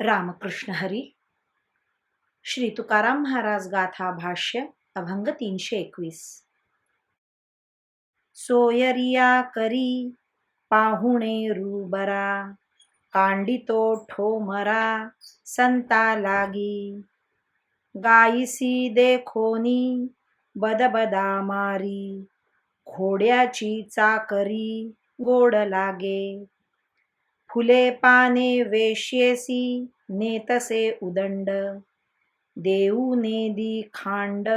रामकृष्ण हरी. श्री तुकाराम महाराज गाथा भाष्य अभंग 321. सोयरिया करी पाहुणे रुबरा, कांडितो ठोमरा संता लागी. गायीसी देखोनी बदबदा मारी, घोड्याची चाकरी गोड लागे. फुले पाने वेश्येसी नेतसे उदंड, देऊ नेदी खांड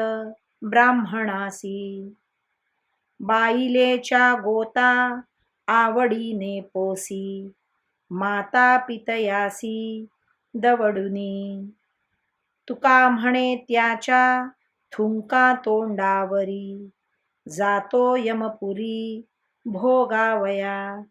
ब्राह्मणासी. बाईलेच्या गोता आवडीने पोसी, माता पितयासी दवडुनी. तुका म्हणे त्याच्या थुंका तोंडावरी, जातो यमपुरी भोगावया.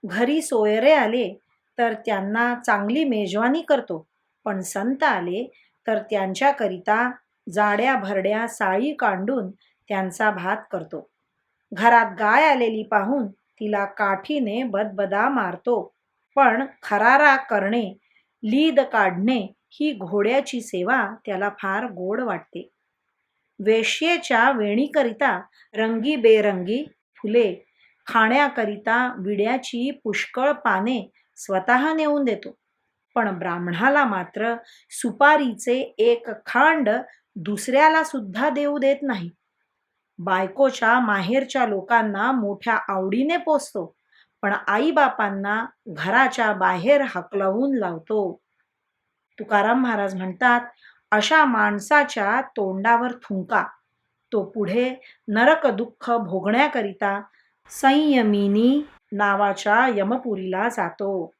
घरी सोयरे आले तर त्यांना चांगली मेजवानी करतो, पण संत आले तर त्यांच्याकरिता जाड्या भरड्या साळी कांडून त्यांचा भात करतो. घरात गाय आलेली पाहून तिला काठीने बदबदा मारतो, पण खरारा करणे, लीद काढणे ही घोड्याची सेवा त्याला फार गोड वाटते. वेश्येच्या वेणीकरिता रंगीबेरंगी फुले, खाण्याकरिता विड्याची पुष्कळ पाने स्वतः नेऊन देतो, पण ब्राह्मणाला मात्र सुपारीचे एक खांड दुसऱ्याला सुद्धा देऊ देत नाही. बायकोच्या माहेरच्या लोकांना मोठ्या आवडीने पोसतो, पण आईबापांना घराच्या बाहेर हाकलवून लावतो. तुकाराम महाराज म्हणतात, अशा माणसाच्या तोंडावर थुंका, तो पुढे नरक दुःख भोगण्याकरिता संयमिनी नावाच्या यमपुरीला जातो.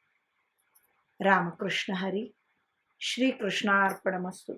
रामकृष्ण हरी. श्री कृष्णार्पणमस्तु.